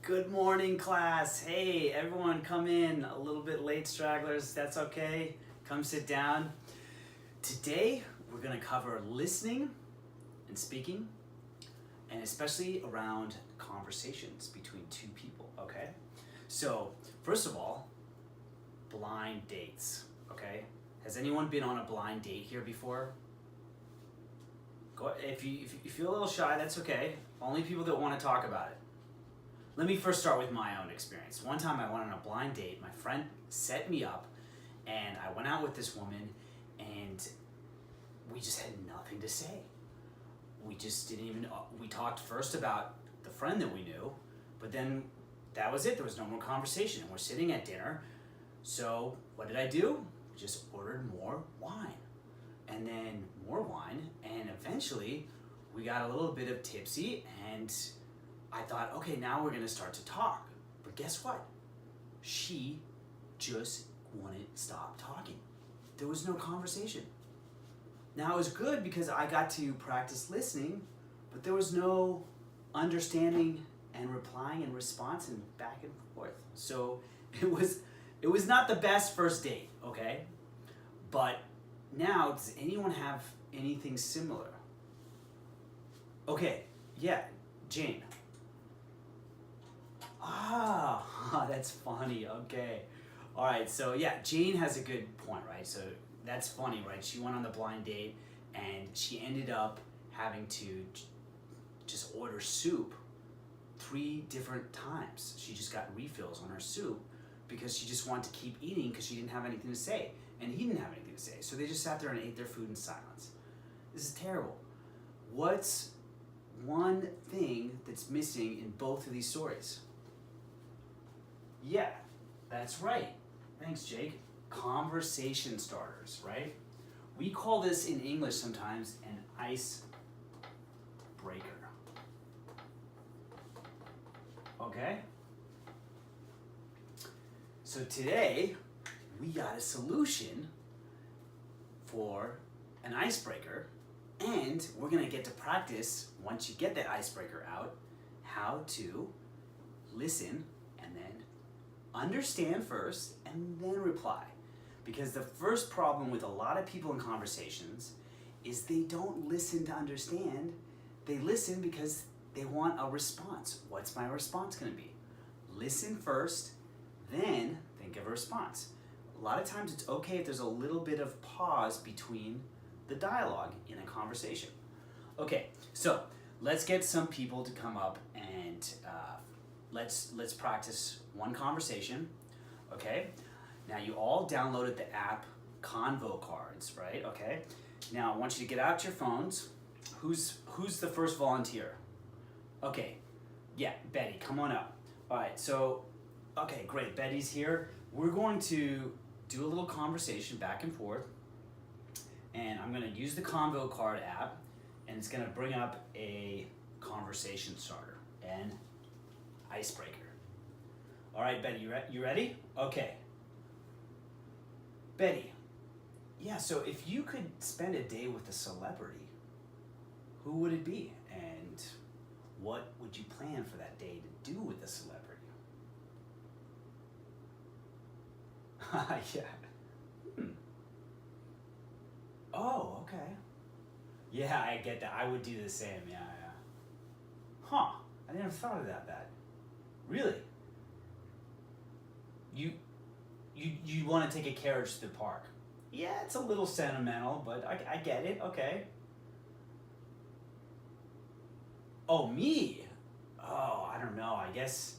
Good morning, class. Hey, everyone, come in. A little bit late, stragglers. That's okay. Come sit down. Today, we're going to cover listening and speaking, and especially around conversations between two people, okay? So, first of all, blind dates, okay? Has anyone been on a blind date here before? If you feel a little shy, that's okay. Only people that want to talk about it. Let me first start with my own experience. One time I went on a blind date. My friend set me up, and I went out with this woman, and we just had nothing to say. We just didn't even, we talked first about the friend that we knew, but then that was it. There was no more conversation, and we're sitting at dinner. So what did I do? We just ordered more wine, and then more wine, and eventually we got a little bit of tipsy, and I thought, okay, now we're gonna start to talk. But guess what? She just wouldn't stop talking. There was no conversation. Now it was good because I got to practice listening, but there was no understanding and replying and response and back and forth. So it was not the best first date, okay? But now, does anyone have anything similar? Okay, yeah, Jane. Ah, that's funny. Okay. All right. So yeah, Jane has a good point, right? So that's funny, right? She went on the blind date and she ended up having to just order soup 3 different times. She just got refills on her soup because she just wanted to keep eating because she didn't have anything to say and he didn't have anything to say. So they just sat there and ate their food in silence. This is terrible. What's one thing that's missing in both of these stories? Yeah, that's right. Thanks, Jake. Conversation starters, right? We call this in English sometimes an ice breaker. Okay? So today, we got a solution for an icebreaker, and we're gonna get to practice, once you get that icebreaker out, how to listen and then understand first and then reply. Because the first problem with a lot of people in conversations is they don't listen to understand. They listen because they want a response. What's my response going to be? Listen first, then think of a response. A lot of times it's okay if there's a little bit of pause between the dialogue in a conversation. Okay, so let's get some people to come up and let's practice one conversation, okay? Now you all downloaded the app Convo Cards, right? Okay. Now I want you to get out your phones. Who's the first volunteer? Okay. Yeah, Betty, come on up. All right. So, okay, great. Betty's here. We're going to do a little conversation back and forth, and I'm going to use the Convo Card app, and it's going to bring up a conversation starter and icebreaker. All right, Betty, you ready? Okay. Betty, yeah, so if you could spend a day with a celebrity, who would it be? And what would you plan for that day to do with the celebrity? Yeah. Oh, okay. Yeah, I get that. I would do the same, yeah. Huh, I never thought of that. Really? You want to take a carriage to the park? Yeah, it's a little sentimental, but I get it. Okay. Oh, me? Oh, I don't know. I guess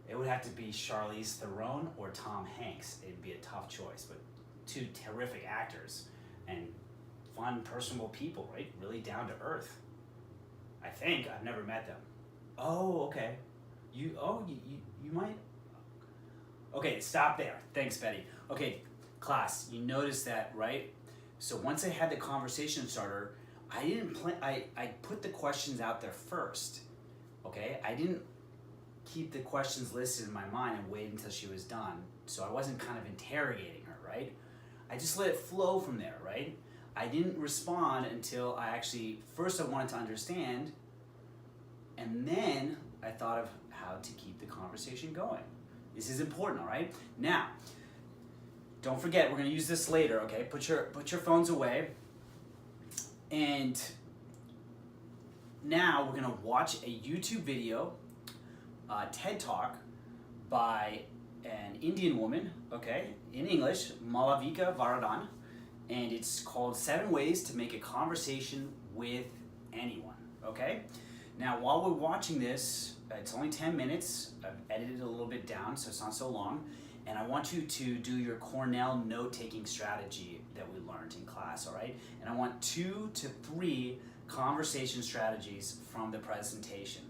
it would have to be Charlize Theron or Tom Hanks. It'd be a tough choice, but 2 terrific actors and fun, personable people, right? Really down to earth. I think. I've never met them. Oh, okay. You might. Okay, stop there. Thanks, Betty. Okay, class, you noticed that, right? So once I had the conversation starter, I didn't I put the questions out there first, okay? I didn't keep the questions listed in my mind and wait until she was done, so I wasn't kind of interrogating her, right? I just let it flow from there, right? I didn't respond until I actually, first I wanted to understand, and then I thought of how to keep the conversation going. This is important, all right? Now, don't forget, we're gonna use this later, okay? Put your phones away. And now we're gonna watch a YouTube video, TED Talk by an Indian woman, okay, in English, Malavika Varadan, and it's called 7 Ways to Make a Conversation with Anyone, okay? Now, while we're watching this, it's only 10 minutes. I've edited it a little bit down so it's not so long, and I want you to do your Cornell note-taking strategy that we learned in class, all right? And I want 2 to 3 conversation strategies from the presentation,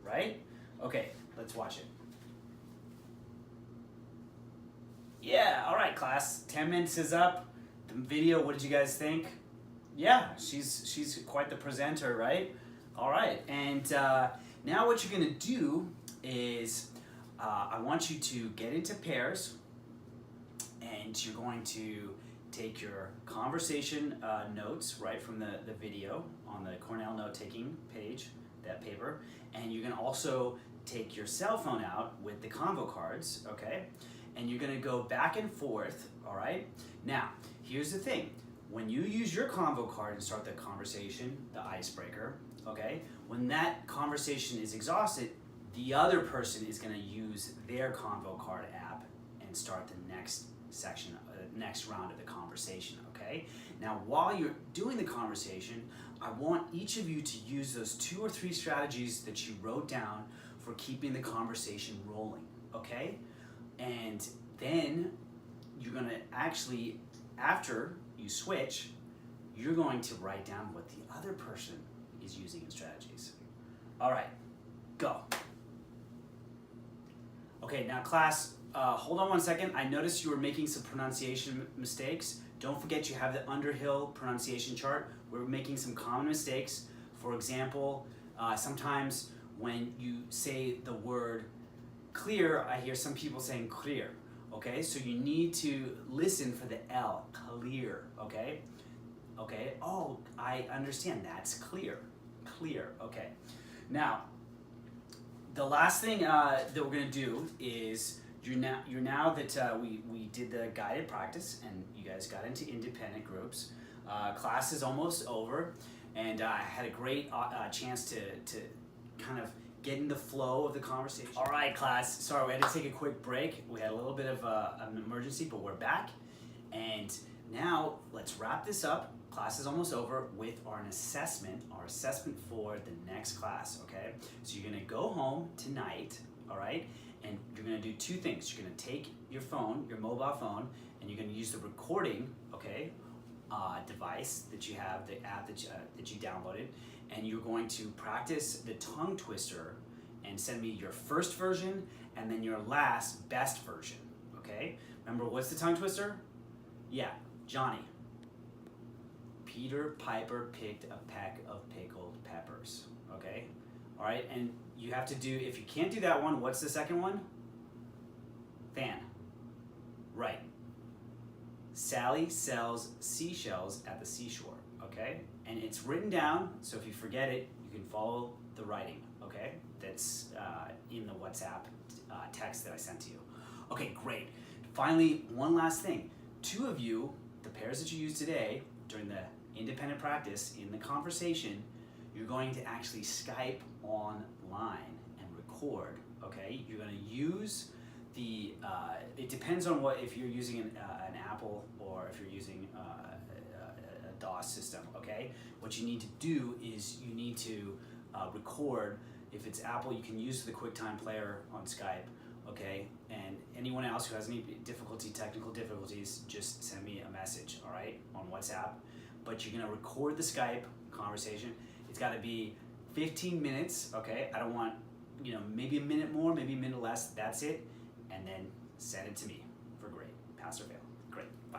right? Okay, let's watch it. Yeah, all right, class. 10 minutes is up. The video, what did you guys think? Yeah, she's quite the presenter, right? All right, and now what you're gonna do is I want you to get into pairs, and you're going to take your conversation notes, right, from the video on the Cornell note-taking page, that paper, and you're gonna also take your cell phone out with the convo cards, okay? And you're gonna go back and forth, all right? Now, here's the thing. When you use your convo card and start the conversation, the icebreaker, okay? When that conversation is exhausted, the other person is gonna use their convo card app and start the next section, next round of the conversation, okay? Now, while you're doing the conversation, I want each of you to use those 2 or 3 strategies that you wrote down for keeping the conversation rolling, okay? And then you're gonna actually, after you switch, you're going to write down what the other person is using in strategies. All right, go. Okay, now class, hold on one second. I noticed you were making some pronunciation mistakes. Don't forget you have the Underhill pronunciation chart. We're making some common mistakes. For example, sometimes when you say the word clear, I hear some people saying clear, okay? So you need to listen for the L, clear, okay? Okay, oh, I understand, that's clear, okay. Now, the last thing that we're gonna do is, now that we did the guided practice and you guys got into independent groups, class is almost over, and I had a great chance to kind of get in the flow of the conversation. All right, class, sorry, we had to take a quick break. We had a little bit of an emergency, but we're back. And now let's wrap this up. Class is almost over with our assessment for the next class, okay? So you're gonna go home tonight, all right? And you're gonna do 2 things. You're gonna take your phone, your mobile phone, and you're gonna use the recording, okay, device that you have, the app that you downloaded, and you're going to practice the tongue twister and send me your first version and then your last best version, okay? Remember, what's the tongue twister? Yeah, Johnny. Peter Piper picked a peck of pickled peppers, okay? All right, and you have to do, if you can't do that one, what's the second one? Fan. Right. Sally sells seashells at the seashore, okay? And it's written down, so if you forget it, you can follow the writing, okay? That's in the WhatsApp text that I sent to you. Okay, great. Finally, one last thing. 2 of you, the pairs that you used today during the independent practice in the conversation, you're going to actually Skype online and record, okay? You're gonna use the, it depends on if you're using an Apple or if you're using a DOS system, okay? What you need to do is you need to record. If it's Apple, you can use the QuickTime Player on Skype, okay? And anyone else who has any technical difficulties, just send me a message, all right, on WhatsApp. But you're gonna record the Skype conversation. It's gotta be 15 minutes, okay? I don't want, maybe a minute more, maybe a minute less, that's it. And then send it to me for grade, pass or fail. Great, bye.